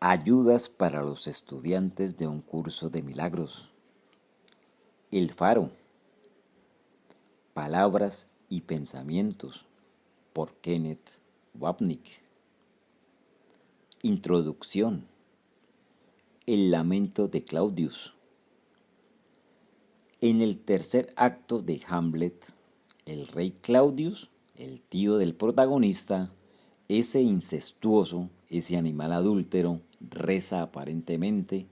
Ayudas para los estudiantes de un curso de milagros. El faro. Palabras y pensamientos por Kenneth Wapnick. Introducción. El lamento de Claudius. En el tercer acto de Hamlet, el rey Claudius, el tío del protagonista, ese incestuoso, ese animal adúltero, reza aparentemente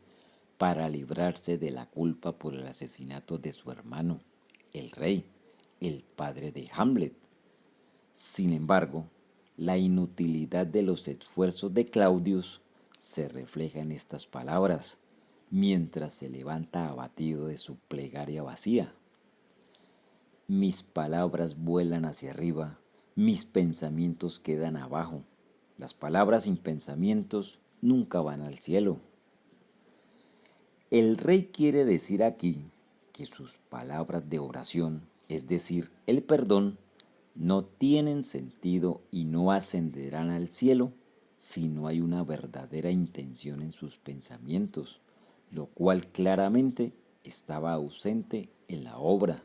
para librarse de la culpa por el asesinato de su hermano, el rey, el padre de Hamlet. Sin embargo, la inutilidad de los esfuerzos de Claudius se refleja en estas palabras, mientras se levanta abatido de su plegaria vacía. Mis palabras vuelan hacia arriba, mis pensamientos quedan abajo. Las palabras sin pensamientos nunca van al cielo. El rey quiere decir aquí que sus palabras de oración, es decir, el perdón, no tienen sentido y no ascenderán al cielo si no hay una verdadera intención en sus pensamientos, lo cual claramente estaba ausente en la obra.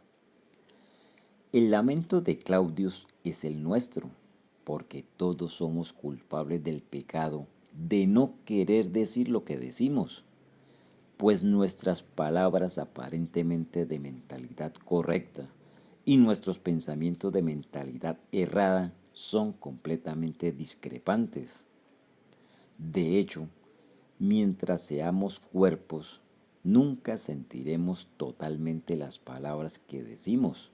El lamento de Claudius es el nuestro, porque todos somos culpables del pecado de no querer decir lo que decimos, pues nuestras palabras aparentemente de mentalidad correcta y nuestros pensamientos de mentalidad errada son completamente discrepantes. De hecho, mientras seamos cuerpos, nunca sentiremos totalmente las palabras que decimos.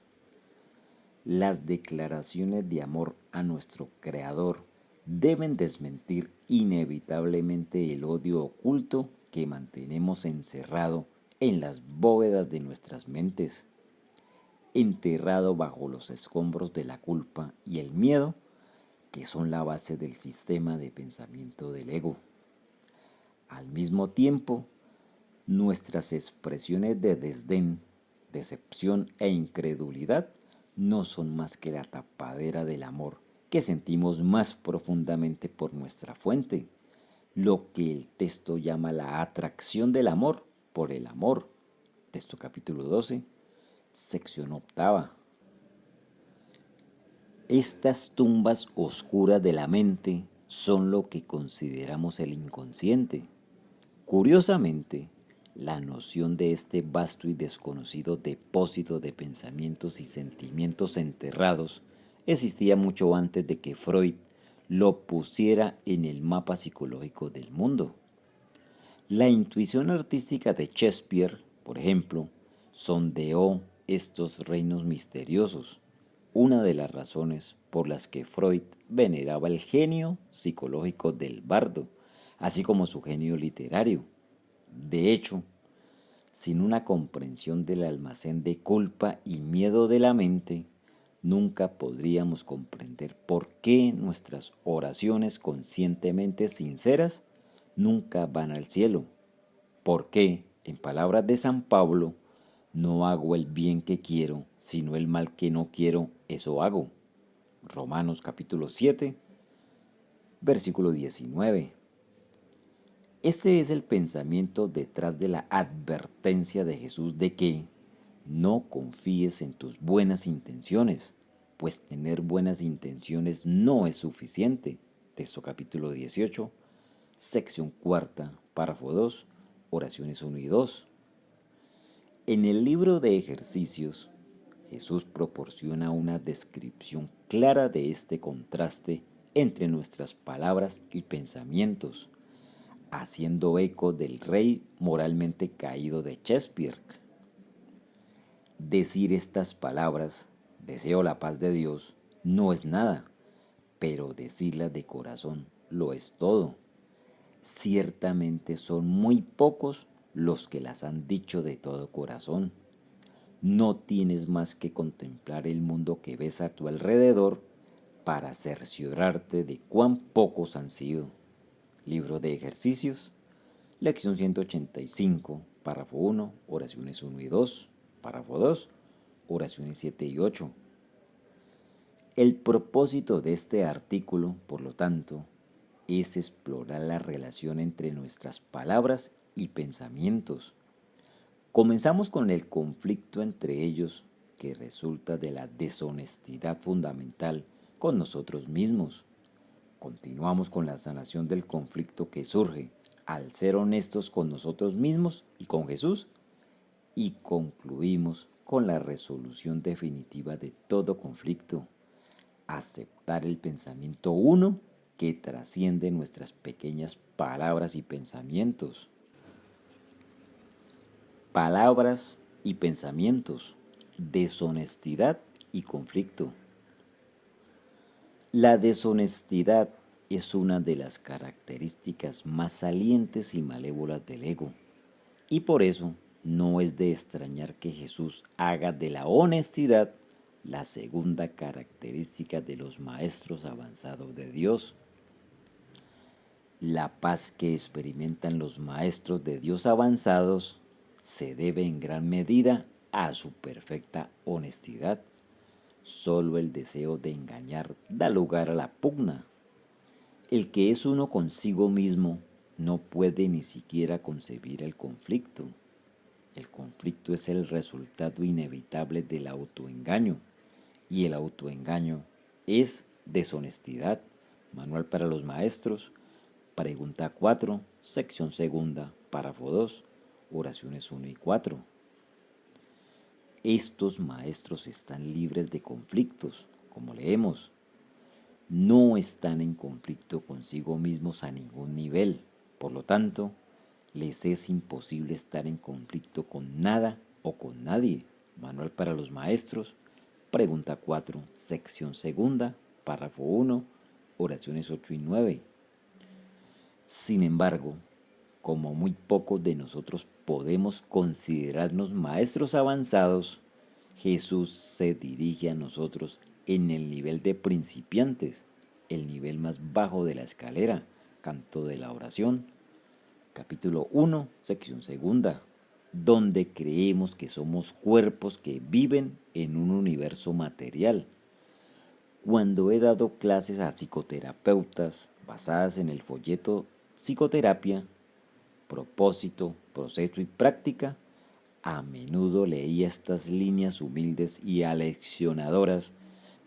Las declaraciones de amor a nuestro Creador deben desmentir inevitablemente el odio oculto que mantenemos encerrado en las bóvedas de nuestras mentes, enterrado bajo los escombros de la culpa y el miedo, que son la base del sistema de pensamiento del ego. Al mismo tiempo, nuestras expresiones de desdén, decepción e incredulidad no son más que la tapadera del amor que sentimos más profundamente por nuestra fuente, lo que el texto llama la atracción del amor por el amor. Texto capítulo 12, sección octava. Estas tumbas oscuras de la mente son lo que consideramos el inconsciente. Curiosamente, la noción de este vasto y desconocido depósito de pensamientos y sentimientos enterrados existía mucho antes de que Freud lo pusiera en el mapa psicológico del mundo. La intuición artística de Shakespeare, por ejemplo, sondeó estos reinos misteriosos, una de las razones por las que Freud veneraba el genio psicológico del bardo, así como su genio literario. De hecho, sin una comprensión del almacén de culpa y miedo de la mente, nunca podríamos comprender por qué nuestras oraciones conscientemente sinceras nunca van al cielo. ¿Por qué, en palabras de San Pablo, no hago el bien que quiero, sino el mal que no quiero, eso hago? Romanos capítulo 7, versículo 19. Este es el pensamiento detrás de la advertencia de Jesús de que no confíes en tus buenas intenciones, pues tener buenas intenciones no es suficiente. Texto capítulo 18, sección cuarta, párrafo 2, oraciones 1 y 2. En el libro de ejercicios, Jesús proporciona una descripción clara de este contraste entre nuestras palabras y pensamientos, haciendo eco del rey moralmente caído de Shakespeare. Decir estas palabras, deseo la paz de Dios, no es nada, pero decirlas de corazón lo es todo. Ciertamente son muy pocos los que las han dicho de todo corazón. No tienes más que contemplar el mundo que ves a tu alrededor para cerciorarte de cuán pocos han sido. Libro de ejercicios, lección 185, párrafo 1, oraciones 1 y 2, párrafo 2, oraciones 7 y 8. El propósito de este artículo, por lo tanto, es explorar la relación entre nuestras palabras y pensamientos. Comenzamos con el conflicto entre ellos que resulta de la deshonestidad fundamental con nosotros mismos. Continuamos con la sanación del conflicto que surge al ser honestos con nosotros mismos y con Jesús. Y concluimos con la resolución definitiva de todo conflicto. Aceptar el pensamiento uno que trasciende nuestras pequeñas palabras y pensamientos. Palabras y pensamientos, deshonestidad y conflicto. La deshonestidad es una de las características más salientes y malévolas del ego, y por eso no es de extrañar que Jesús haga de la honestidad la segunda característica de los maestros avanzados de Dios. La paz que experimentan los maestros de Dios avanzados se debe en gran medida a su perfecta honestidad. Solo el deseo de engañar da lugar a la pugna. El que es uno consigo mismo no puede ni siquiera concebir el conflicto. El conflicto es el resultado inevitable del autoengaño, y el autoengaño es deshonestidad. Manual para los maestros, pregunta 4, sección segunda, párrafo 2, oraciones 1 y 4. Estos maestros están libres de conflictos, como leemos. No están en conflicto consigo mismos a ningún nivel. Por lo tanto, les es imposible estar en conflicto con nada o con nadie. Manual para los maestros, pregunta 4, sección segunda, párrafo 1, oraciones 8 y 9. Sin embargo, como muy pocos de nosotros podemos considerarnos maestros avanzados, Jesús se dirige a nosotros en el nivel de principiantes, el nivel más bajo de la escalera, canto de la oración, capítulo 1, sección segunda, donde creemos que somos cuerpos que viven en un universo material. Cuando he dado clases a psicoterapeutas basadas en el folleto Psicoterapia, propósito, proceso y práctica, a menudo leía estas líneas humildes y aleccionadoras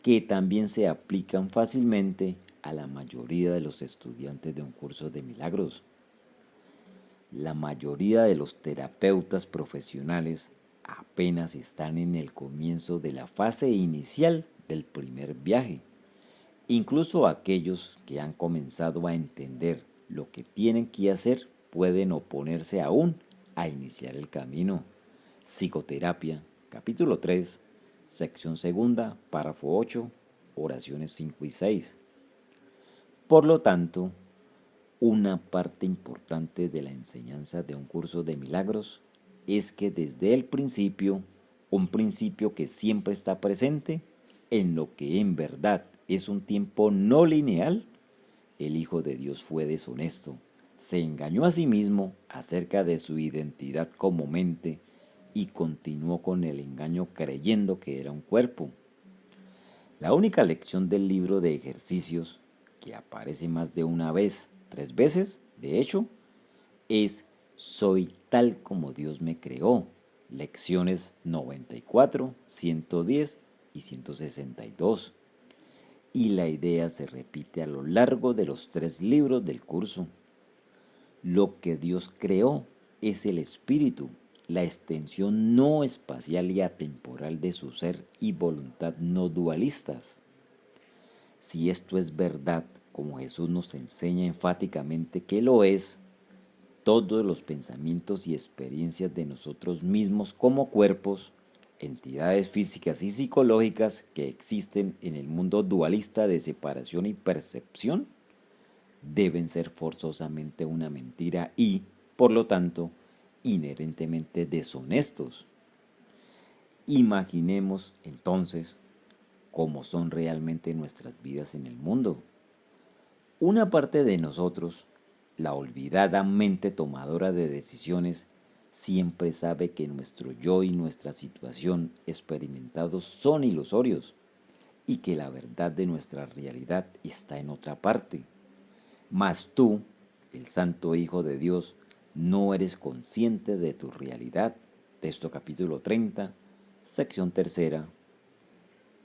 que también se aplican fácilmente a la mayoría de los estudiantes de un curso de milagros. La mayoría de los terapeutas profesionales apenas están en el comienzo de la fase inicial del primer viaje. Incluso aquellos que han comenzado a entender lo que tienen que hacer pueden oponerse aún a iniciar el camino. Psicoterapia, capítulo 3, sección segunda, párrafo 8, oraciones 5 y 6. Por lo tanto, una parte importante de la enseñanza de un curso de milagros es que desde el principio, un principio que siempre está presente en lo que en verdad es un tiempo no lineal, el Hijo de Dios fue deshonesto, se engañó a sí mismo acerca de su identidad como mente y continuó con el engaño creyendo que era un cuerpo. La única lección del libro de ejercicios, que aparece más de una vez, 3 veces, de hecho, es soy tal como Dios me creó. Lecciones 94, 110 y 162. Y la idea se repite a lo largo de los 3 libros del curso. Lo que Dios creó es el espíritu, la extensión no espacial y atemporal de su ser y voluntad no dualistas. Si esto es verdad, como Jesús nos enseña enfáticamente que lo es, todos los pensamientos y experiencias de nosotros mismos como cuerpos, entidades físicas y psicológicas que existen en el mundo dualista de separación y percepción, deben ser forzosamente una mentira y, por lo tanto, inherentemente deshonestos. Imaginemos, entonces, cómo son realmente nuestras vidas en el mundo. Una parte de nosotros, la olvidada mente tomadora de decisiones, siempre sabe que nuestro yo y nuestra situación experimentados son ilusorios y que la verdad de nuestra realidad está en otra parte. Mas tú, el Santo Hijo de Dios, no eres consciente de tu realidad. Texto capítulo 30, sección tercera,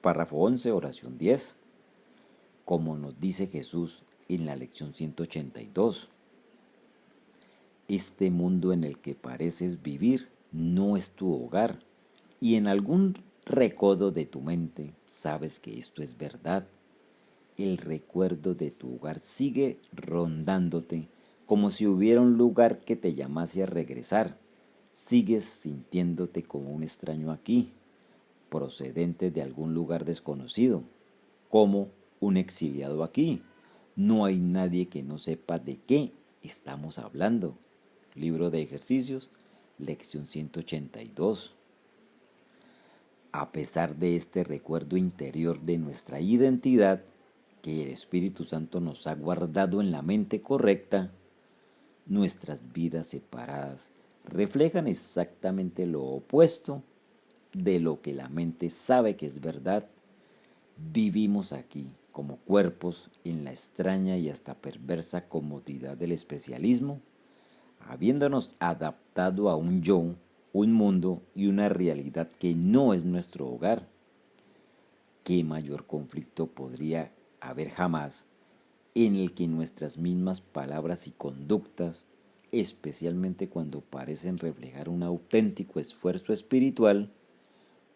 párrafo 11, oración 10. Como nos dice Jesús en la lección 182. Este mundo en el que pareces vivir no es tu hogar, y en algún recodo de tu mente sabes que esto es verdad. El recuerdo de tu hogar sigue rondándote como si hubiera un lugar que te llamase a regresar. Sigues sintiéndote como un extraño aquí, procedente de algún lugar desconocido, como un exiliado aquí. No hay nadie que no sepa de qué estamos hablando. Libro de ejercicios, lección 182. A pesar de este recuerdo interior de nuestra identidad, que el Espíritu Santo nos ha guardado en la mente correcta, nuestras vidas separadas reflejan exactamente lo opuesto de lo que la mente sabe que es verdad. Vivimos aquí como cuerpos en la extraña y hasta perversa comodidad del especialismo, habiéndonos adaptado a un yo, un mundo y una realidad que no es nuestro hogar. ¿Qué mayor conflicto podría haber jamás en el que nuestras mismas palabras y conductas, especialmente cuando parecen reflejar un auténtico esfuerzo espiritual,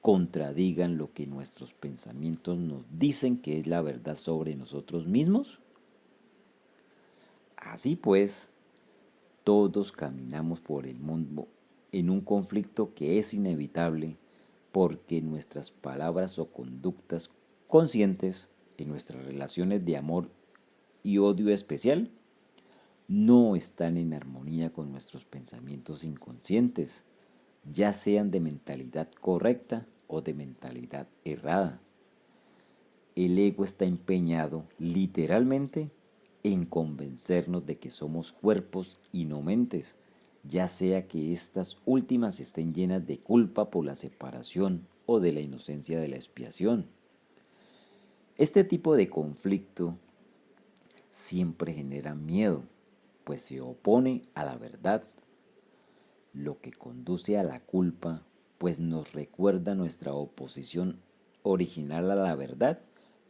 contradigan lo que nuestros pensamientos nos dicen que es la verdad sobre nosotros mismos? Así pues, todos caminamos por el mundo en un conflicto que es inevitable porque nuestras palabras o conductas conscientes en nuestras relaciones de amor y odio especial no están en armonía con nuestros pensamientos inconscientes, ya sean de mentalidad correcta o de mentalidad errada. El ego está empeñado, literalmente, en convencernos de que somos cuerpos y no mentes, ya sea que estas últimas estén llenas de culpa por la separación o de la inocencia de la expiación. Este tipo de conflicto siempre genera miedo, pues se opone a la verdad, lo que conduce a la culpa, pues nos recuerda nuestra oposición original a la verdad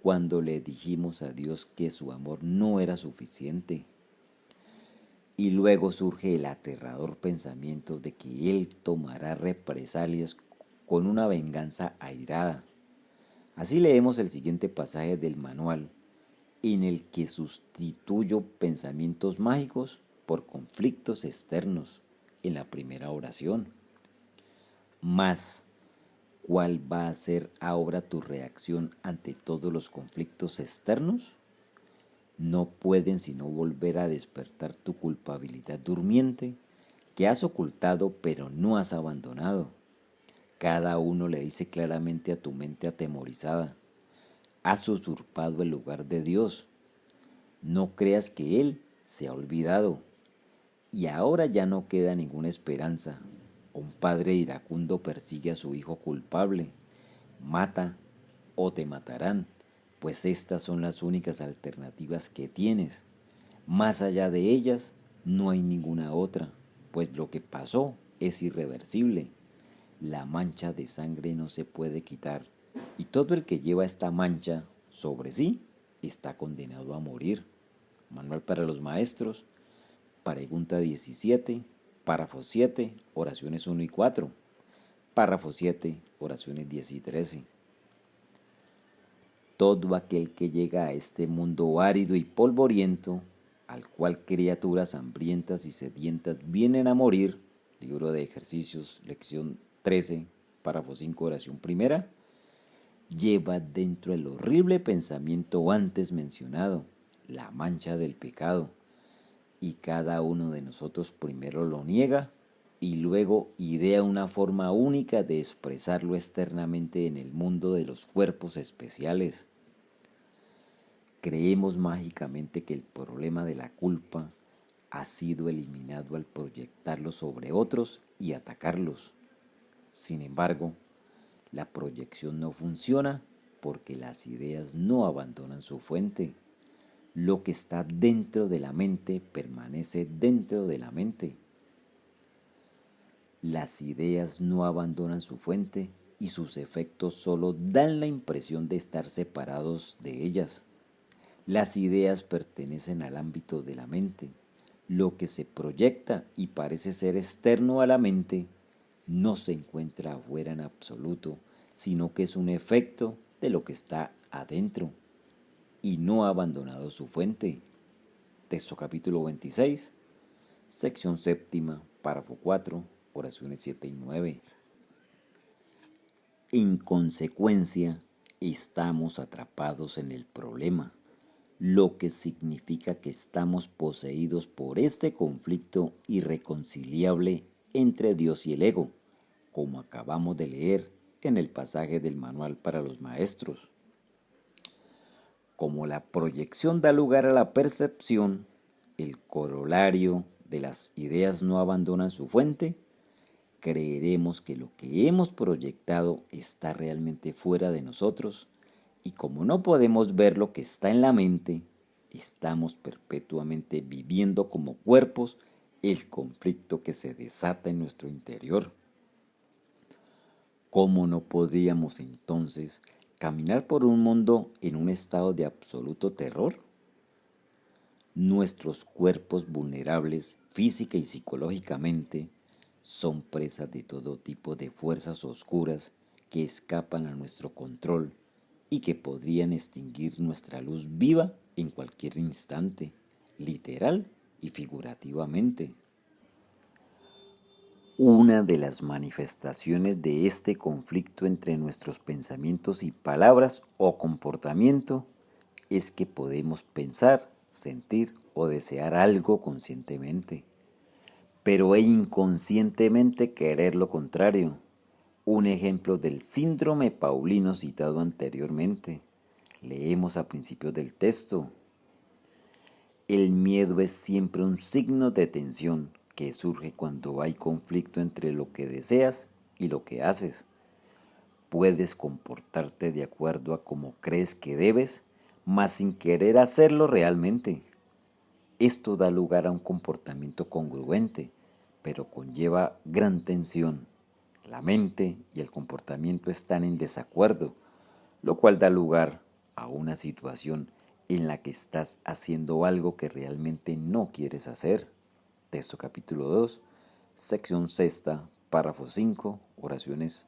cuando le dijimos a Dios que su amor no era suficiente. Y luego surge el aterrador pensamiento de que Él tomará represalias con una venganza airada. Así leemos el siguiente pasaje del manual, en el que sustituyo pensamientos mágicos por conflictos externos en la primera oración. Mas, ¿cuál va a ser ahora tu reacción ante todos los conflictos externos? No pueden sino volver a despertar tu culpabilidad durmiente, que has ocultado pero no has abandonado. Cada uno le dice claramente a tu mente atemorizada: has usurpado el lugar de Dios. No creas que Él se ha olvidado. Y ahora ya no queda ninguna esperanza. Un padre iracundo persigue a su hijo culpable. Mata o te matarán, pues estas son las únicas alternativas que tienes. Más allá de ellas, no hay ninguna otra, pues lo que pasó es irreversible. La mancha de sangre no se puede quitar, y todo el que lleva esta mancha sobre sí está condenado a morir. Manual para los maestros, pregunta 17, párrafo 7, oraciones 1 y 4, párrafo 7, oraciones 10 y 13. Todo aquel que llega a este mundo árido y polvoriento, al cual criaturas hambrientas y sedientas vienen a morir, libro de ejercicios, lección 13, párrafo 5, oración primera, lleva dentro el horrible pensamiento antes mencionado, la mancha del pecado, y cada uno de nosotros primero lo niega y luego idea una forma única de expresarlo externamente en el mundo de los cuerpos especiales. Creemos mágicamente que el problema de la culpa ha sido eliminado al proyectarlo sobre otros y atacarlos. Sin embargo, la proyección no funciona porque las ideas no abandonan su fuente. Lo que está dentro de la mente permanece dentro de la mente. Las ideas no abandonan su fuente y sus efectos solo dan la impresión de estar separados de ellas. Las ideas pertenecen al ámbito de la mente. Lo que se proyecta y parece ser externo a la mente no se encuentra afuera en absoluto, sino que es un efecto de lo que está adentro y no ha abandonado su fuente. Texto capítulo 26, sección séptima, párrafo 4, oraciones 7 y 9. En consecuencia, estamos atrapados en el problema, lo que significa que estamos poseídos por este conflicto irreconciliable entre Dios y el ego, como acabamos de leer en el pasaje del manual para los maestros. Como la proyección da lugar a la percepción, el corolario de las ideas no abandonan su fuente, creeremos que lo que hemos proyectado está realmente fuera de nosotros y como no podemos ver lo que está en la mente, estamos perpetuamente viviendo como cuerpos el conflicto que se desata en nuestro interior. ¿Cómo no podríamos entonces caminar por un mundo en un estado de absoluto terror? Nuestros cuerpos vulnerables física y psicológicamente son presas de todo tipo de fuerzas oscuras que escapan a nuestro control y que podrían extinguir nuestra luz viva en cualquier instante, literal y figurativamente. Una de las manifestaciones de este conflicto entre nuestros pensamientos y palabras o comportamiento es que podemos pensar, sentir o desear algo conscientemente, pero inconscientemente querer lo contrario. Un ejemplo del síndrome paulino citado anteriormente. Leemos a principios del texto. El miedo es siempre un signo de tensión que surge cuando hay conflicto entre lo que deseas y lo que haces. Puedes comportarte de acuerdo a cómo crees que debes, mas sin querer hacerlo realmente. Esto da lugar a un comportamiento congruente, pero conlleva gran tensión. La mente y el comportamiento están en desacuerdo, lo cual da lugar a una situación en la que estás haciendo algo que realmente no quieres hacer. Texto capítulo 2, sección sexta, párrafo 5, oraciones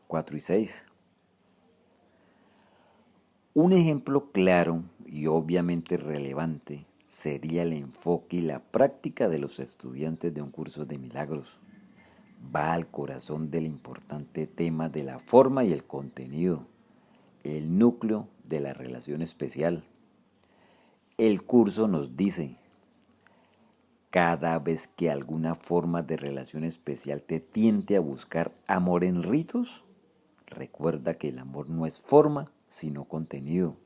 4 y 6. Un ejemplo claro y obviamente relevante sería el enfoque y la práctica de los estudiantes de un curso de milagros. Va al corazón del importante tema de la forma y el contenido, el núcleo de la relación especial. El curso nos dice, cada vez que alguna forma de relación especial te tiente a buscar amor en ritos, recuerda que el amor no es forma, sino contenido.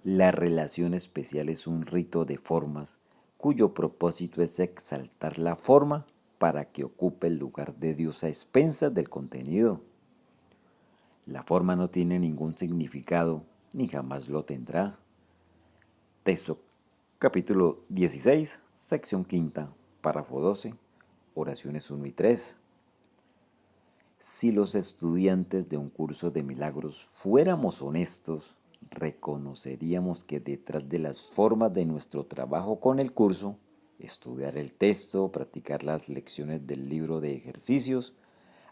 La relación especial es un rito de formas, cuyo propósito es exaltar la forma para que ocupe el lugar de Dios a expensas del contenido. La forma no tiene ningún significado, ni jamás lo tendrá. Texto capítulo 16, sección quinta, párrafo 12, oraciones 1 y 3. Si los estudiantes de un curso de milagros fuéramos honestos, reconoceríamos que detrás de las formas de nuestro trabajo con el curso, estudiar el texto, practicar las lecciones del libro de ejercicios,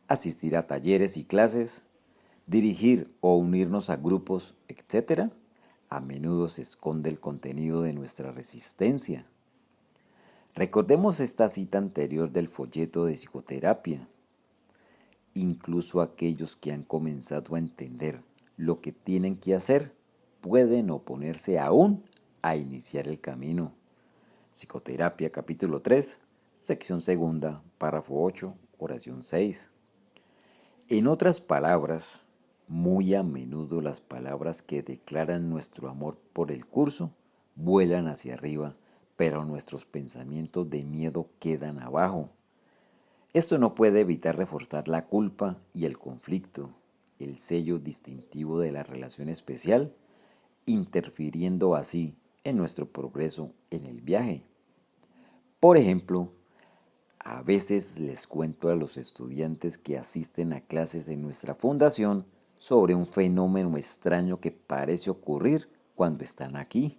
asistir a talleres y clases, dirigir o unirnos a grupos, etc., a menudo se esconde el contenido de nuestra resistencia. Recordemos esta cita anterior del folleto de psicoterapia. Incluso aquellos que han comenzado a entender lo que tienen que hacer pueden oponerse aún a iniciar el camino. Psicoterapia capítulo 3, sección segunda, párrafo 8, oración 6. En otras palabras, muy a menudo las palabras que declaran nuestro amor por el curso vuelan hacia arriba, pero nuestros pensamientos de miedo quedan abajo. Esto no puede evitar reforzar la culpa y el conflicto, el sello distintivo de la relación especial, interfiriendo así en nuestro progreso en el viaje. Por ejemplo, a veces les cuento a los estudiantes que asisten a clases de nuestra fundación sobre un fenómeno extraño que parece ocurrir cuando están aquí.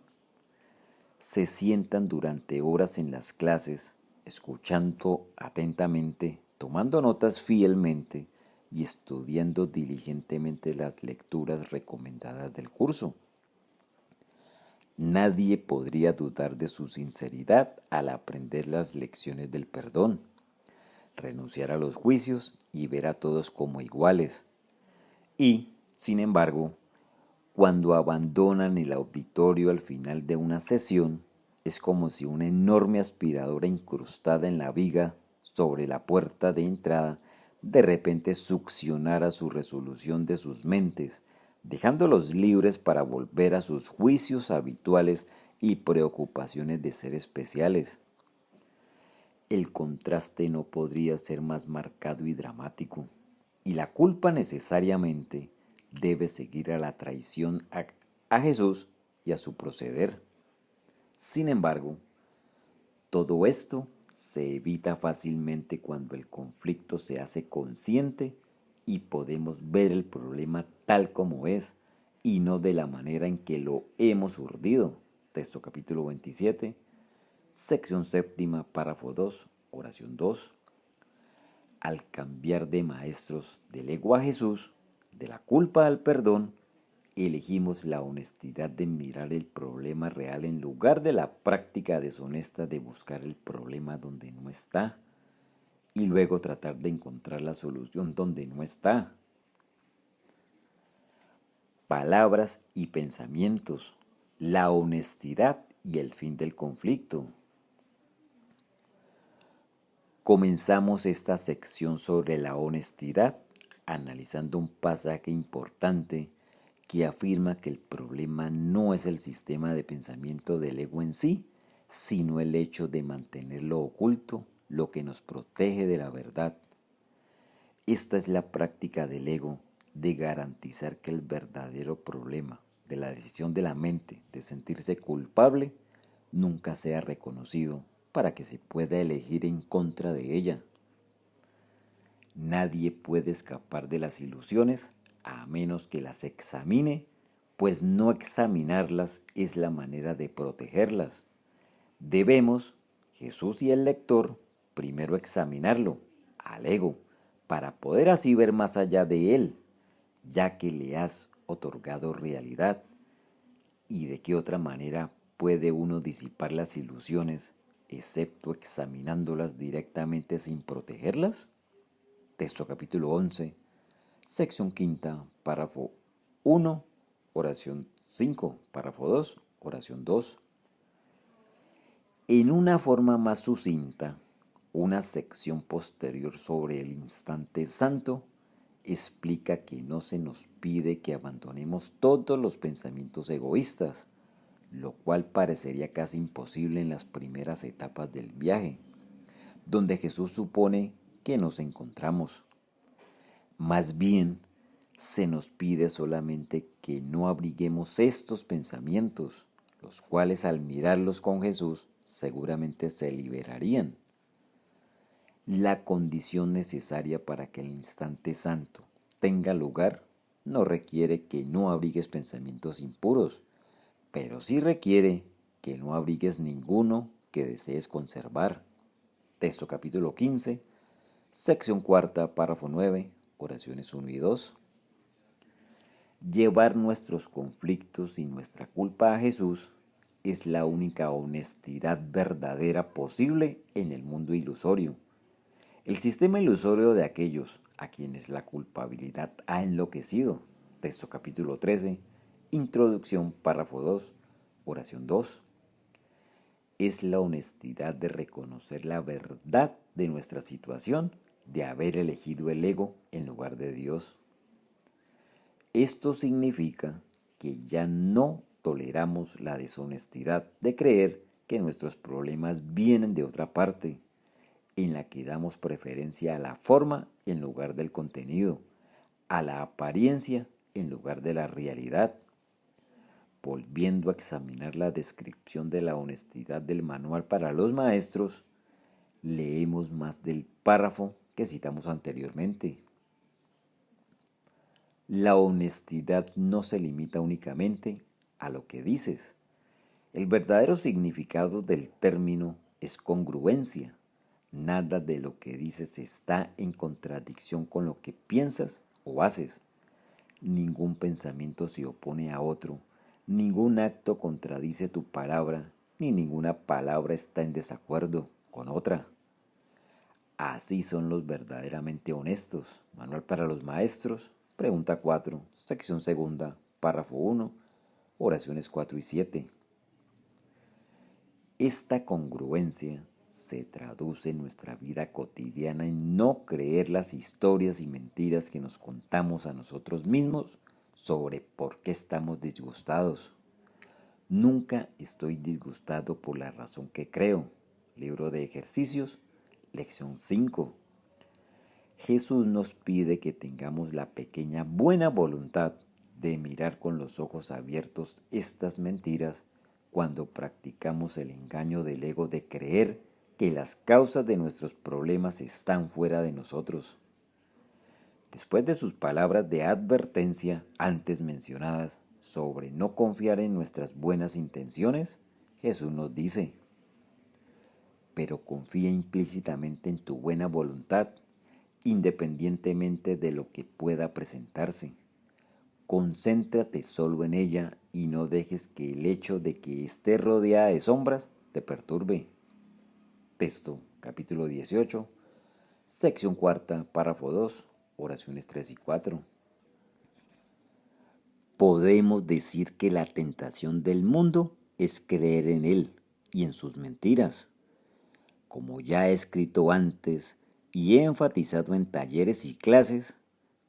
Se sientan durante horas en las clases, escuchando atentamente, tomando notas fielmente y estudiando diligentemente las lecturas recomendadas del curso. Nadie podría dudar de su sinceridad al aprender las lecciones del perdón, renunciar a los juicios y ver a todos como iguales. Y, sin embargo, cuando abandonan el auditorio al final de una sesión, es como si una enorme aspiradora incrustada en la viga sobre la puerta de entrada de repente succionara su resolución de sus mentes, dejándolos libres para volver a sus juicios habituales y preocupaciones de ser especiales. El contraste no podría ser más marcado y dramático, y la culpa necesariamente debe seguir a la traición a Jesús y a su proceder. Sin embargo, todo esto se evita fácilmente cuando el conflicto se hace consciente y podemos ver el problema tal como es y no de la manera en que lo hemos urdido. Texto capítulo 27, sección séptima, párrafo 2, oración 2. Al cambiar de maestros del ego a Jesús, de la culpa al perdón, elegimos la honestidad de mirar el problema real en lugar de la práctica deshonesta de buscar el problema donde no está y luego tratar de encontrar la solución donde no está. Palabras y pensamientos, la honestidad y el fin del conflicto. Comenzamos esta sección sobre la honestidad analizando un pasaje importante que afirma que el problema no es el sistema de pensamiento del ego en sí, sino el hecho de mantenerlo oculto, lo que nos protege de la verdad. Esta es la práctica del ego de garantizar que el verdadero problema de la decisión de la mente de sentirse culpable nunca sea reconocido para que se pueda elegir en contra de ella. Nadie puede escapar de las ilusiones a menos que las examine, pues no examinarlas es la manera de protegerlas. Debemos, Jesús y el lector, primero examinarlo, al ego, para poder así ver más allá de él, ya que le has otorgado realidad. ¿Y de qué otra manera puede uno disipar las ilusiones, excepto examinándolas directamente sin protegerlas? Texto capítulo 11, sección quinta, párrafo 1, oración 5, párrafo 2, oración 2. En una forma más sucinta, una sección posterior sobre el instante santo explica que no se nos pide que abandonemos todos los pensamientos egoístas, lo cual parecería casi imposible en las primeras etapas del viaje, donde Jesús supone que nos encontramos. Más bien, se nos pide solamente que no abriguemos estos pensamientos, los cuales al mirarlos con Jesús seguramente se liberarían. La condición necesaria para que el instante santo tenga lugar no requiere que no abrigues pensamientos impuros, pero sí requiere que no abrigues ninguno que desees conservar. Texto capítulo 15, sección cuarta, párrafo 9, oraciones 1 y 2. Llevar nuestros conflictos y nuestra culpa a Jesús es la única honestidad verdadera posible en el mundo ilusorio. El sistema ilusorio de aquellos a quienes la culpabilidad ha enloquecido. Texto capítulo 13, introducción, párrafo 2, oración 2. Es la honestidad de reconocer la verdad de nuestra situación, de haber elegido el ego en lugar de Dios. Esto significa que ya no toleramos la deshonestidad de creer que nuestros problemas vienen de otra parte, en la que damos preferencia a la forma en lugar del contenido, a la apariencia en lugar de la realidad. volviendo a examinar la descripción de la honestidad del manual para los maestros, leemos más del párrafo que citamos anteriormente. La honestidad no se limita únicamente a lo que dices. El verdadero significado del término es congruencia. Nada de lo que dices está en contradicción con lo que piensas o haces. Ningún pensamiento se opone a otro, ningún acto contradice tu palabra, ni ninguna palabra está en desacuerdo con otra. Así son los verdaderamente honestos. Manual para los maestros, pregunta 4, sección segunda, párrafo 1, oraciones 4 y 7. Esta congruencia se traduce en nuestra vida cotidiana en no creer las historias y mentiras que nos contamos a nosotros mismos sobre por qué estamos disgustados. Nunca estoy disgustado por la razón que creo. Libro de ejercicios, lección 5. Jesús nos pide que tengamos la pequeña buena voluntad de mirar con los ojos abiertos estas mentiras cuando practicamos el engaño del ego de creer que las causas de nuestros problemas están fuera de nosotros. Después de sus palabras de advertencia antes mencionadas sobre no confiar en nuestras buenas intenciones, Jesús nos dice: pero confía implícitamente en tu buena voluntad, independientemente de lo que pueda presentarse. Concéntrate solo en ella y no dejes que el hecho de que esté rodeada de sombras te perturbe. Texto, capítulo 18, sección cuarta, párrafo 2, oraciones 3 y 4. Podemos decir que la tentación del mundo es creer en él y en sus mentiras. Como ya he escrito antes y he enfatizado en talleres y clases,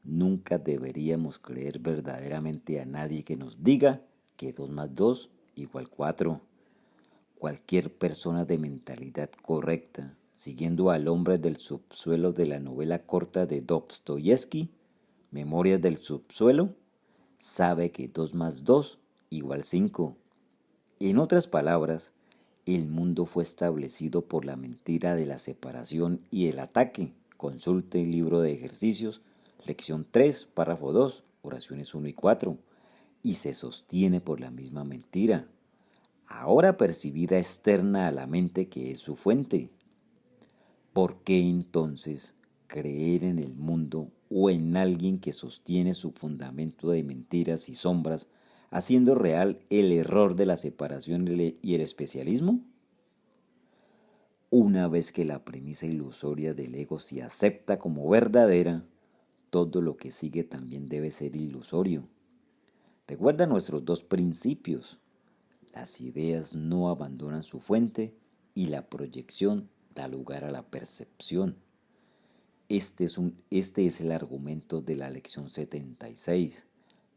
nunca deberíamos creer verdaderamente a nadie que nos diga que 2 más 2 igual 4. Cualquier persona de mentalidad correcta, siguiendo al hombre del subsuelo de la novela corta de Dostoyevsky, Memorias del subsuelo, sabe que 2 más 2 igual 5. En otras palabras, el mundo fue establecido por la mentira de la separación y el ataque. Consulte el libro de ejercicios, lección 3, párrafo 2, oraciones 1 y 4, y se sostiene por la misma mentira, ahora percibida externa a la mente que es su fuente. ¿Por qué entonces creer en el mundo o en alguien que sostiene su fundamento de mentiras y sombras, haciendo real el error de la separación y el especialismo? Una vez que la premisa ilusoria del ego se acepta como verdadera, todo lo que sigue también debe ser ilusorio. Recuerda nuestros 2 principios. Las ideas no abandonan su fuente y la proyección da lugar a la percepción. Este es el argumento de la lección 76.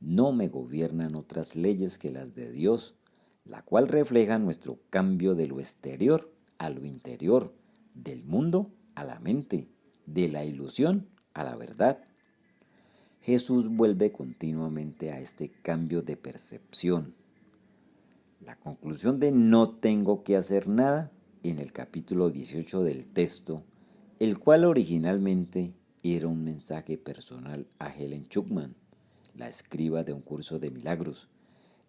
No me gobiernan otras leyes que las de Dios, la cual refleja nuestro cambio de lo exterior a lo interior, del mundo a la mente, de la ilusión a la verdad. Jesús vuelve continuamente a este cambio de percepción. La conclusión de no tengo que hacer nada en el capítulo 18 del texto, el cual originalmente era un mensaje personal a Helen Schucman, la escriba de un curso de milagros,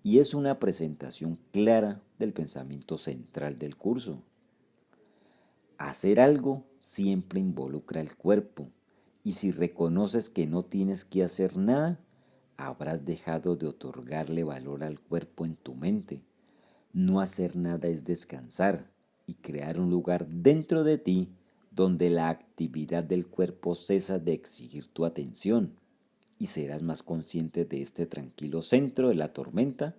y es una presentación clara del pensamiento central del curso. Hacer algo siempre involucra el cuerpo, y si reconoces que no tienes que hacer nada, habrás dejado de otorgarle valor al cuerpo en tu mente. No hacer nada es descansar y crear un lugar dentro de ti donde la actividad del cuerpo cesa de exigir tu atención, y serás más consciente de este tranquilo centro de la tormenta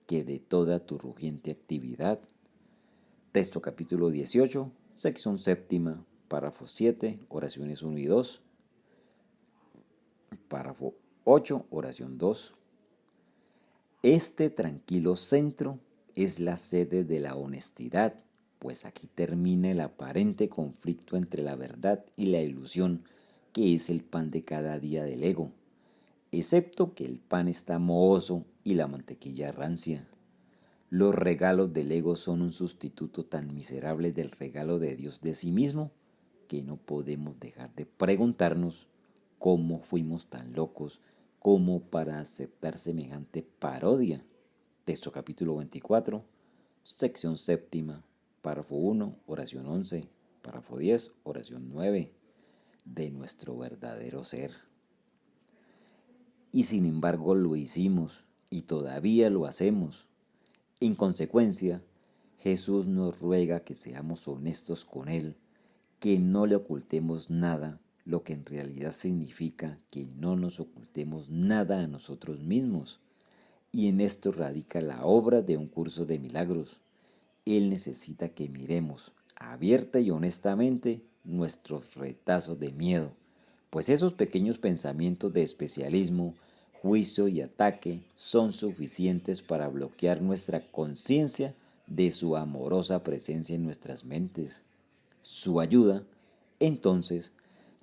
que de toda tu rugiente actividad. Texto capítulo 18, sección séptima, párrafo 7, oraciones 1 y 2. Párrafo 8, oración 2. Este tranquilo centro es la sede de la honestidad, pues aquí termina el aparente conflicto entre la verdad y la ilusión, que es el pan de cada día del ego. Excepto que el pan está mohoso y la mantequilla rancia. Los regalos del ego son un sustituto tan miserable del regalo de Dios de sí mismo que no podemos dejar de preguntarnos cómo fuimos tan locos como para aceptar semejante parodia. Texto capítulo 24, sección séptima, párrafo 1, oración 11, párrafo 10, oración 9, de nuestro verdadero ser. Y sin embargo lo hicimos y todavía lo hacemos. En consecuencia, Jesús nos ruega que seamos honestos con Él, que no le ocultemos nada, lo que en realidad significa que no nos ocultemos nada a nosotros mismos. Y en esto radica la obra de un curso de milagros. Él necesita que miremos abierta y honestamente nuestros retazos de miedo, pues esos pequeños pensamientos de especialismo, juicio y ataque son suficientes para bloquear nuestra conciencia de su amorosa presencia en nuestras mentes. Su ayuda, entonces,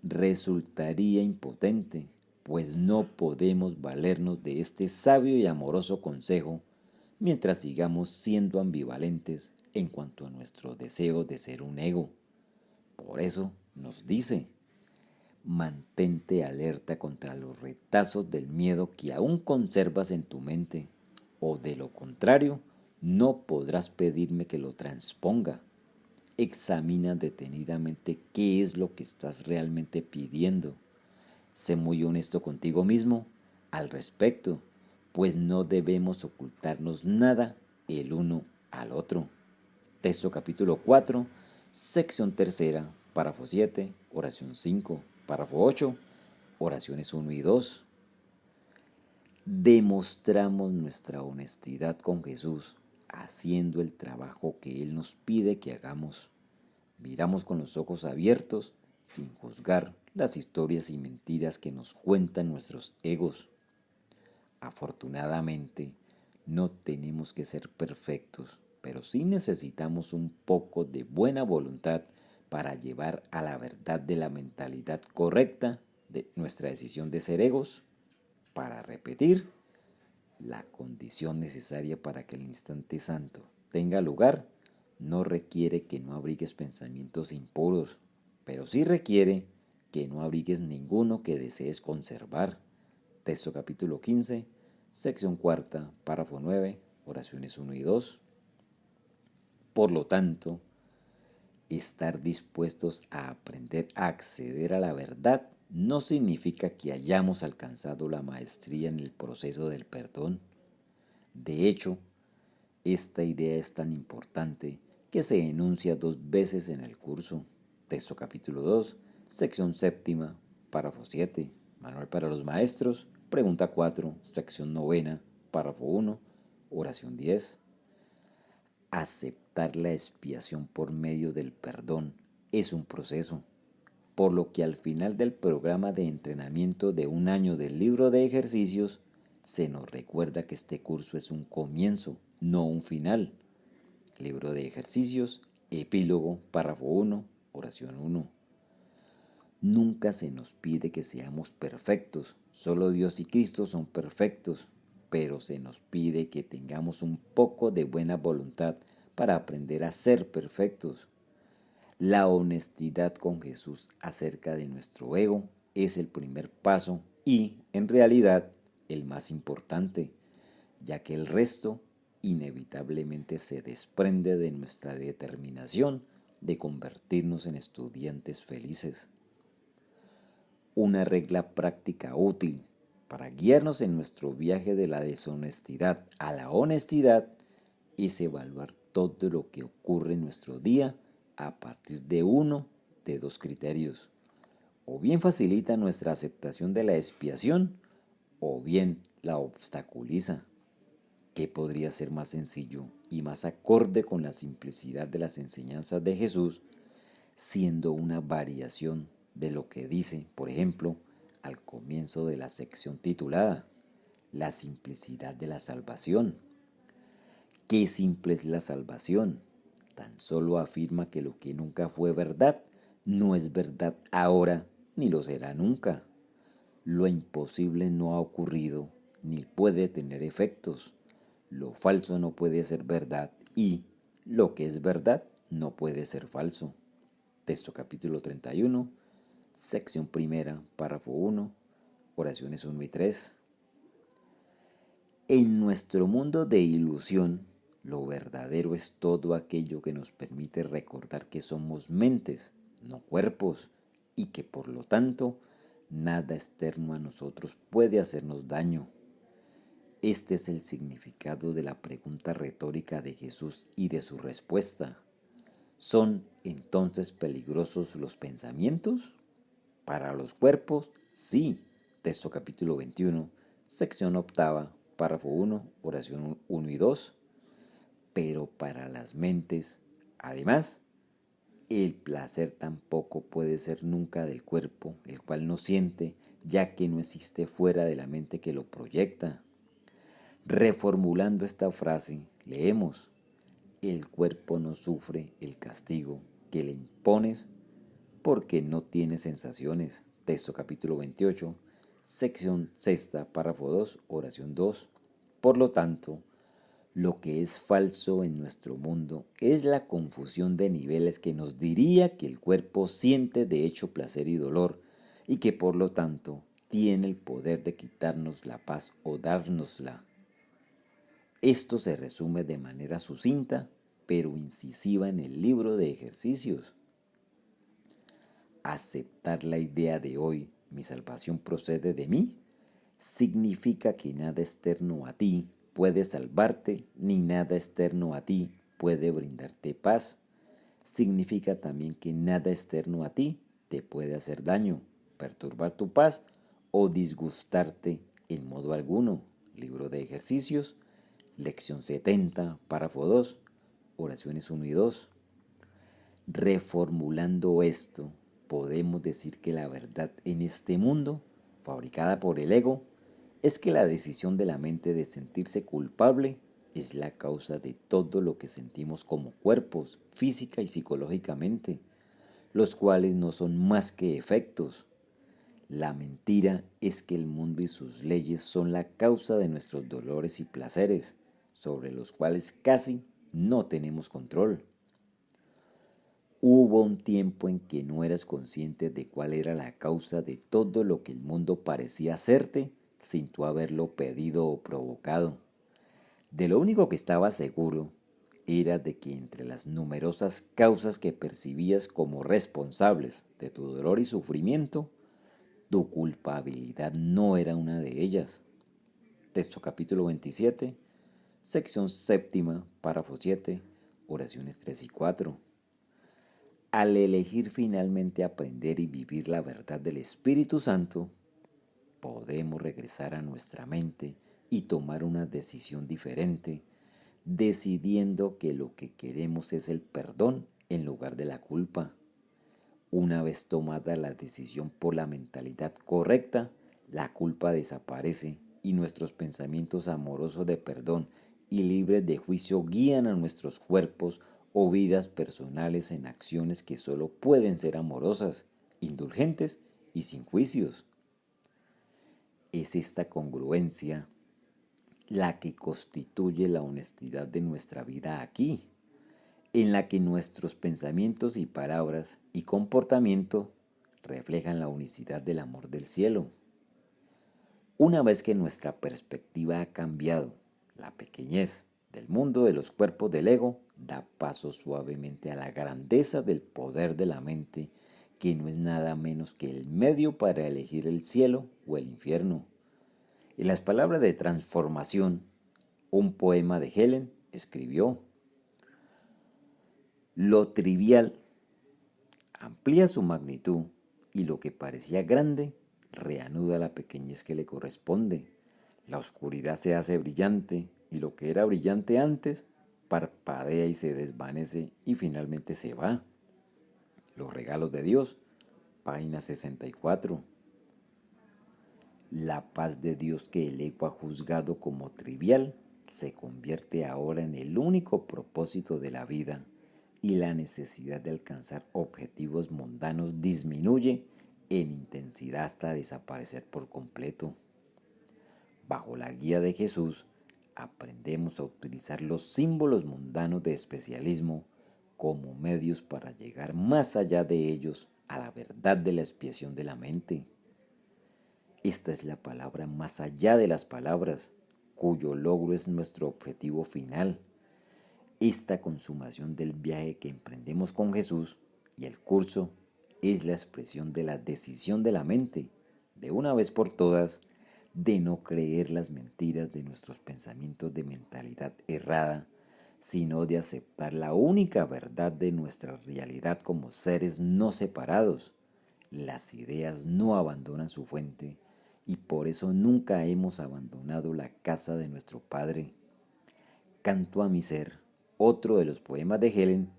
resultaría impotente, pues no podemos valernos de este sabio y amoroso consejo mientras sigamos siendo ambivalentes en cuanto a nuestro deseo de ser un ego. Por eso nos dice, mantente alerta contra los retazos del miedo que aún conservas en tu mente, o de lo contrario, no podrás pedirme que lo transponga. Examina detenidamente qué es lo que estás realmente pidiendo. Sé muy honesto contigo mismo al respecto, pues no debemos ocultarnos nada el uno al otro. Texto capítulo 4, sección tercera, párrafo 7, oración 5, párrafo 8, oraciones 1 y 2. Demostramos nuestra honestidad con Jesús haciendo el trabajo que Él nos pide que hagamos. Miramos con los ojos abiertos, sin juzgar las historias y mentiras que nos cuentan nuestros egos. Afortunadamente, no tenemos que ser perfectos, pero sí necesitamos un poco de buena voluntad para llevar a la verdad de la mentalidad correcta de nuestra decisión de ser egos. Para repetir, la condición necesaria para que el instante santo tenga lugar no requiere que no abrigues pensamientos impuros, pero sí requiere que no abrigues ninguno que desees conservar. Texto capítulo 15, sección cuarta, párrafo 9, oraciones 1 y 2. Por lo tanto, estar dispuestos a aprender a acceder a la verdad no significa que hayamos alcanzado la maestría en el proceso del perdón. De hecho, esta idea es tan importante que se enuncia 2 veces en el curso. Texto capítulo 2, sección séptima, párrafo 7, Manual para los Maestros, pregunta 4, sección novena, párrafo 1, oración 10. Aceptar la expiación por medio del perdón es un proceso, por lo que al final del programa de entrenamiento de 1 año del libro de ejercicios, se nos recuerda que este curso es un comienzo, no un final. Libro de ejercicios, epílogo, párrafo 1, oración 1. Nunca se nos pide que seamos perfectos, solo Dios y Cristo son perfectos, pero se nos pide que tengamos un poco de buena voluntad para aprender a ser perfectos. La honestidad con Jesús acerca de nuestro ego es el primer paso y, en realidad, el más importante, ya que el resto inevitablemente se desprende de nuestra determinación de convertirnos en estudiantes felices. Una regla práctica útil para guiarnos en nuestro viaje de la deshonestidad a la honestidad es evaluar todo lo que ocurre en nuestro día a partir de uno de 2 criterios. O bien facilita nuestra aceptación de la expiación, o bien la obstaculiza. ¿Qué podría ser más sencillo y más acorde con la simplicidad de las enseñanzas de Jesús, siendo una variación de lo que dice, por ejemplo, al comienzo de la sección titulada La simplicidad de la salvación? Qué simple es la salvación. Tan solo afirma que lo que nunca fue verdad no es verdad ahora ni lo será nunca. Lo imposible no ha ocurrido ni puede tener efectos. Lo falso no puede ser verdad y lo que es verdad no puede ser falso. Texto capítulo 31, sección primera, párrafo 1, oraciones 1 y 3. En nuestro mundo de ilusión, lo verdadero es todo aquello que nos permite recordar que somos mentes, no cuerpos, y que por lo tanto nada externo a nosotros puede hacernos daño. Este es el significado de la pregunta retórica de Jesús y de su respuesta. ¿Son entonces peligrosos los pensamientos? Para los cuerpos, sí. Texto capítulo 21, sección octava, párrafo 1, oración 1 y 2. Pero para las mentes, además, el placer tampoco puede ser nunca del cuerpo, el cual no siente, ya que no existe fuera de la mente que lo proyecta. Reformulando esta frase, leemos: el cuerpo no sufre el castigo que le impones porque no tiene sensaciones. Texto capítulo 28, sección sexta, párrafo 2, oración 2. Por lo tanto, lo que es falso en nuestro mundo es la confusión de niveles que nos diría que el cuerpo siente de hecho placer y dolor y que por lo tanto tiene el poder de quitarnos la paz o dárnosla. Esto se resume de manera sucinta pero incisiva en el libro de ejercicios. Aceptar la idea de hoy, mi salvación procede de mí, significa que nada externo a ti puede salvarte, ni nada externo a ti puede brindarte paz. Significa también que nada externo a ti te puede hacer daño, perturbar tu paz o disgustarte en modo alguno. Libro de ejercicios, lección 70, párrafo 2, oraciones 1 y 2. Reformulando esto, podemos decir que la verdad en este mundo, fabricada por el ego, es que la decisión de la mente de sentirse culpable es la causa de todo lo que sentimos como cuerpos, física y psicológicamente, los cuales no son más que efectos. La mentira es que el mundo y sus leyes son la causa de nuestros dolores y placeres, sobre los cuales casi no tenemos control. Hubo un tiempo en que no eras consciente de cuál era la causa de todo lo que el mundo parecía hacerte sin tú haberlo pedido o provocado. De lo único que estabas seguro era de que entre las numerosas causas que percibías como responsables de tu dolor y sufrimiento, tu culpabilidad no era una de ellas. Texto capítulo 27, sección séptima, párrafo 7, oraciones 3 y 4. Al elegir finalmente aprender y vivir la verdad del Espíritu Santo, podemos regresar a nuestra mente y tomar una decisión diferente, decidiendo que lo que queremos es el perdón en lugar de la culpa. Una vez tomada la decisión por la mentalidad correcta, la culpa desaparece y nuestros pensamientos amorosos de perdón y libres de juicio guían a nuestros cuerpos o vidas personales en acciones que solo pueden ser amorosas, indulgentes y sin juicios. Es esta congruencia la que constituye la honestidad de nuestra vida aquí, en la que nuestros pensamientos y palabras y comportamiento reflejan la unicidad del amor del cielo. Una vez que nuestra perspectiva ha cambiado, la pequeñez del mundo de los cuerpos del ego da paso suavemente a la grandeza del poder de la mente, que no es nada menos que el medio para elegir el cielo o el infierno. En las palabras de transformación, un poema de Helen escribió: lo trivial amplía su magnitud y lo que parecía grande reanuda la pequeñez que le corresponde. La oscuridad se hace brillante y lo que era brillante antes parpadea y se desvanece y finalmente se va. Los regalos de Dios, página 64. La paz de Dios que el ego ha juzgado como trivial se convierte ahora en el único propósito de la vida y la necesidad de alcanzar objetivos mundanos disminuye en intensidad hasta desaparecer por completo. Bajo la guía de Jesús, aprendemos a utilizar los símbolos mundanos de especialismo como medios para llegar más allá de ellos a la verdad de la expiación de la mente. Esta es la palabra más allá de las palabras, cuyo logro es nuestro objetivo final. Esta consumación del viaje que emprendemos con Jesús y el curso es la expresión de la decisión de la mente, de una vez por todas, de no creer las mentiras de nuestros pensamientos de mentalidad errada, sino de aceptar la única verdad de nuestra realidad como seres no separados. Las ideas no abandonan su fuente y por eso nunca hemos abandonado la casa de nuestro Padre. Canto a mi ser, otro de los poemas de Helen,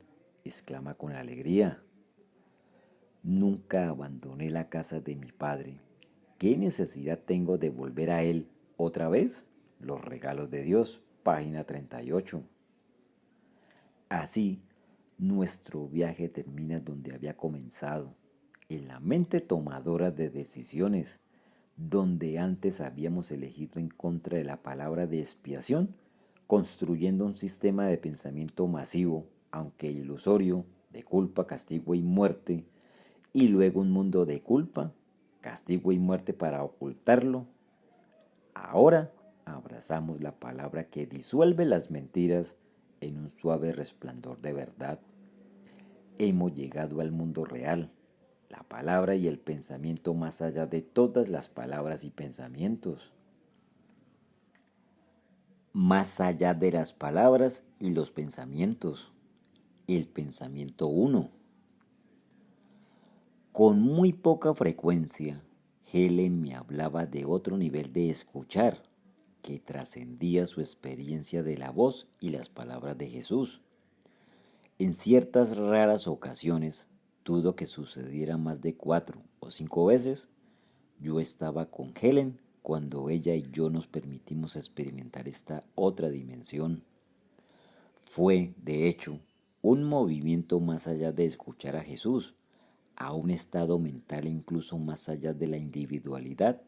exclama con alegría. Nunca abandoné la casa de mi padre. ¿Qué necesidad tengo de volver a él otra vez? Los regalos de Dios, página 38. Así, nuestro viaje termina donde había comenzado, en la mente tomadora de decisiones, donde antes habíamos elegido en contra de la palabra de expiación, construyendo un sistema de pensamiento masivo, aunque ilusorio, de culpa, castigo y muerte, y luego un mundo de culpa, castigo y muerte para ocultarlo. Ahora abrazamos la palabra que disuelve las mentiras en un suave resplandor de verdad. Hemos llegado al mundo real, la palabra y el pensamiento más allá de todas las palabras y pensamientos. Más allá de las palabras y los pensamientos. El pensamiento uno. Con muy poca frecuencia, Helen me hablaba de otro nivel de escuchar que trascendía su experiencia de la voz y las palabras de Jesús. En ciertas raras ocasiones, dudo que sucediera más de 4 o 5 veces, yo estaba con Helen cuando ella y yo nos permitimos experimentar esta otra dimensión. Fue, de hecho, un movimiento más allá de escuchar a Jesús, a un estado mental incluso más allá de la individualidad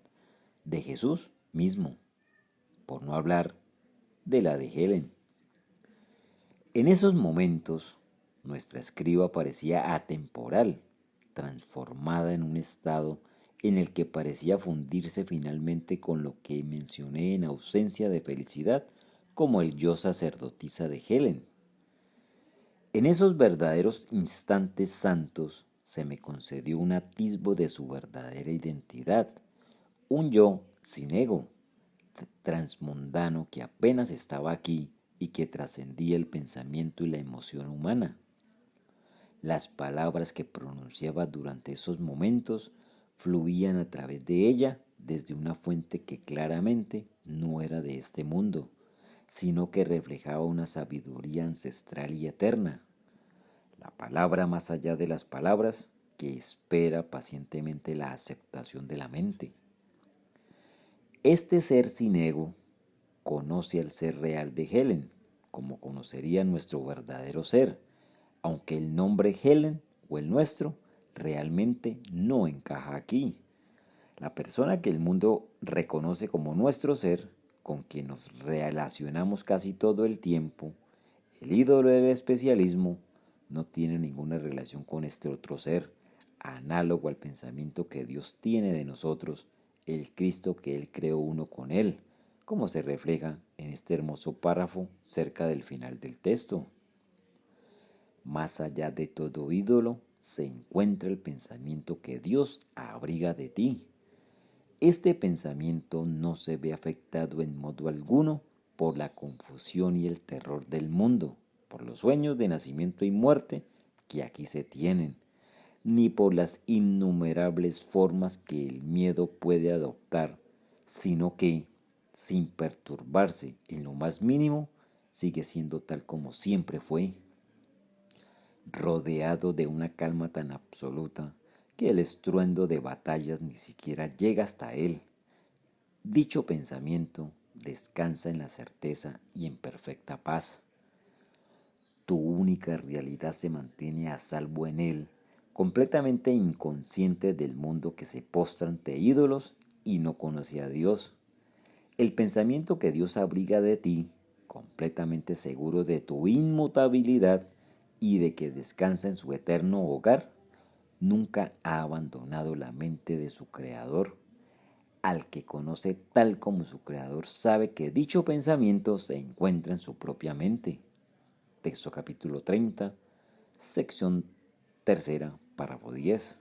de Jesús mismo, por no hablar de la de Helen. En esos momentos, nuestra escriba parecía atemporal, transformada en un estado en el que parecía fundirse finalmente con lo que mencioné en ausencia de felicidad como el yo sacerdotisa de Helen. En esos verdaderos instantes santos se me concedió un atisbo de su verdadera identidad, un yo sin ego, transmundano que apenas estaba aquí y que trascendía el pensamiento y la emoción humana. Las palabras que pronunciaba durante esos momentos fluían a través de ella desde una fuente que claramente no era de este mundo, sino que reflejaba una sabiduría ancestral y eterna. La palabra más allá de las palabras que espera pacientemente la aceptación de la mente. Este ser sin ego conoce al ser real de Helen, como conocería nuestro verdadero ser, aunque el nombre Helen o el nuestro realmente no encaja aquí. La persona que el mundo reconoce como nuestro ser, con quien nos relacionamos casi todo el tiempo, el ídolo del especialismo, no tiene ninguna relación con este otro ser, análogo al pensamiento que Dios tiene de nosotros, el Cristo que Él creó uno con Él, como se refleja en este hermoso párrafo cerca del final del texto. Más allá de todo ídolo se encuentra el pensamiento que Dios abriga de ti. Este pensamiento no se ve afectado en modo alguno por la confusión y el terror del mundo, por los sueños de nacimiento y muerte que aquí se tienen, ni por las innumerables formas que el miedo puede adoptar, sino que, sin perturbarse en lo más mínimo, sigue siendo tal como siempre fue, rodeado de una calma tan absoluta que el estruendo de batallas ni siquiera llega hasta él. Dicho pensamiento descansa en la certeza y en perfecta paz. Tu única realidad se mantiene a salvo en él, completamente inconsciente del mundo que se postra ante ídolos y no conoce a Dios. El pensamiento que Dios abriga de ti, completamente seguro de tu inmutabilidad y de que descansa en su eterno hogar, nunca ha abandonado la mente de su Creador. Al que conoce tal como su Creador sabe que dicho pensamiento se encuentra en su propia mente. Texto capítulo 30, sección tercera, párrafo 10.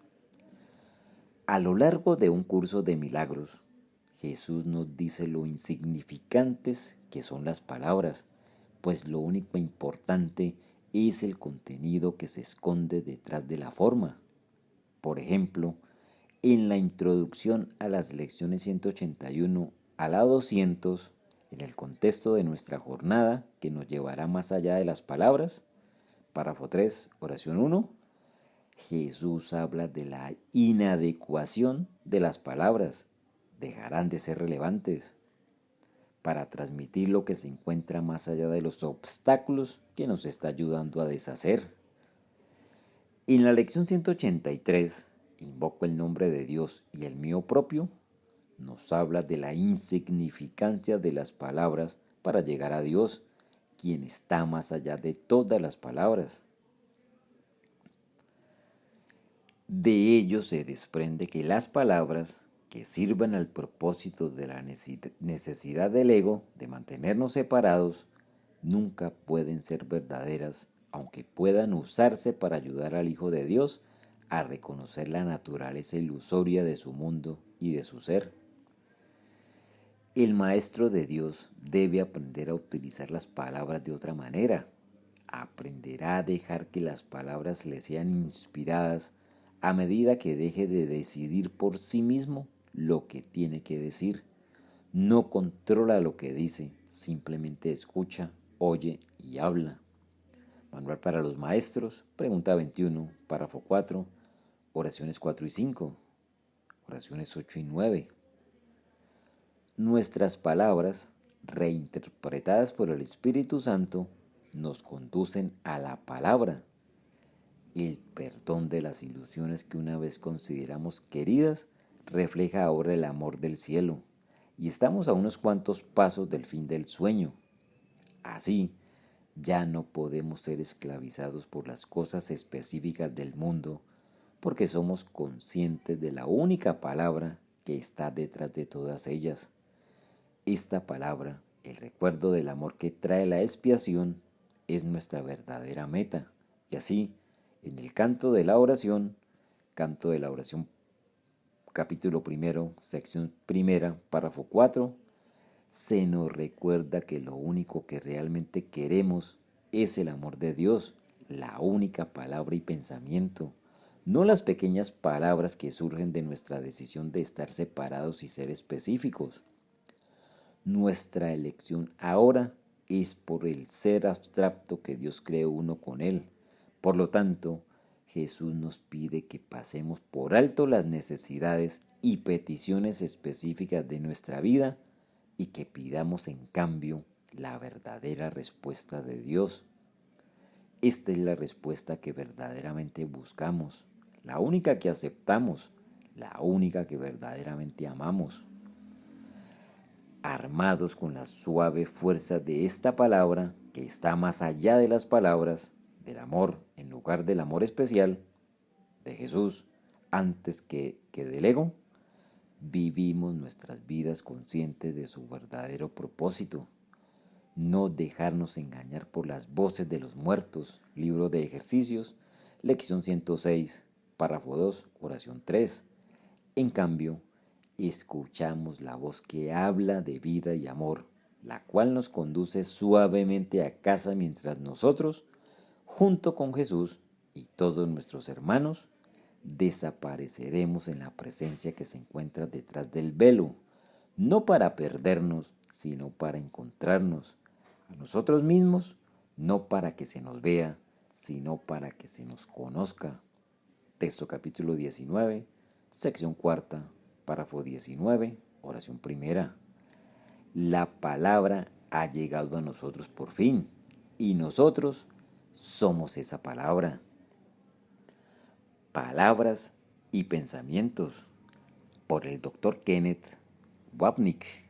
A lo largo de un curso de milagros, Jesús nos dice lo insignificantes que son las palabras, pues lo único importante es el contenido que se esconde detrás de la forma. Por ejemplo, en la introducción a las lecciones 181 a la 200, en el contexto de nuestra jornada que nos llevará más allá de las palabras, párrafo 3, oración 1, Jesús habla de la inadecuación de las palabras. Dejarán de ser relevantes para transmitir lo que se encuentra más allá de los obstáculos que nos está ayudando a deshacer. En la lección 183, invoco el nombre de Dios y el mío propio, nos habla de la insignificancia de las palabras para llegar a Dios, quien está más allá de todas las palabras. De ello se desprende que las palabras que sirvan al propósito de la necesidad del ego de mantenernos separados nunca pueden ser verdaderas, aunque puedan usarse para ayudar al Hijo de Dios a reconocer la naturaleza ilusoria de su mundo y de su ser. El maestro de Dios debe aprender a utilizar las palabras de otra manera. Aprenderá a dejar que las palabras le sean inspiradas a medida que deje de decidir por sí mismo lo que tiene que decir. No controla lo que dice, simplemente escucha, oye y habla. Manual para los maestros, pregunta 21, párrafo 4, oraciones 4 y 5, oraciones 8 y 9. Nuestras palabras, reinterpretadas por el Espíritu Santo, nos conducen a la palabra, el perdón de las ilusiones que una vez consideramos queridas refleja ahora el amor del cielo, y estamos a unos cuantos pasos del fin del sueño. Así, ya no podemos ser esclavizados por las cosas específicas del mundo, porque somos conscientes de la única palabra que está detrás de todas ellas. Esta palabra, el recuerdo del amor que trae la expiación, es nuestra verdadera meta. Y así, en el canto de la oración capítulo primero, sección primera, párrafo 4, se nos recuerda que lo único que realmente queremos es el amor de Dios, la única palabra y pensamiento, no las pequeñas palabras que surgen de nuestra decisión de estar separados y ser específicos. Nuestra elección ahora es por el ser abstracto que Dios creó uno con Él. Por lo tanto, Jesús nos pide que pasemos por alto las necesidades y peticiones específicas de nuestra vida y que pidamos en cambio la verdadera respuesta de Dios. Esta es la respuesta que verdaderamente buscamos, la única que aceptamos, la única que verdaderamente amamos. Armados con la suave fuerza de esta palabra, que está más allá de las palabras, del amor en lugar del amor especial, de Jesús antes que del ego, vivimos nuestras vidas conscientes de su verdadero propósito. No dejarnos engañar por las voces de los muertos, libro de ejercicios, lección 106, párrafo 2, oración 3. En cambio, escuchamos la voz que habla de vida y amor, la cual nos conduce suavemente a casa mientras nosotros, junto con Jesús y todos nuestros hermanos, desapareceremos en la presencia que se encuentra detrás del velo, no para perdernos, sino para encontrarnos a nosotros mismos, no para que se nos vea, sino para que se nos conozca. Texto capítulo 19, sección cuarta, párrafo 19, oración primera. La palabra ha llegado a nosotros por fin, y nosotros somos esa palabra. Palabras y pensamientos, por el Dr. Kenneth Wapnick.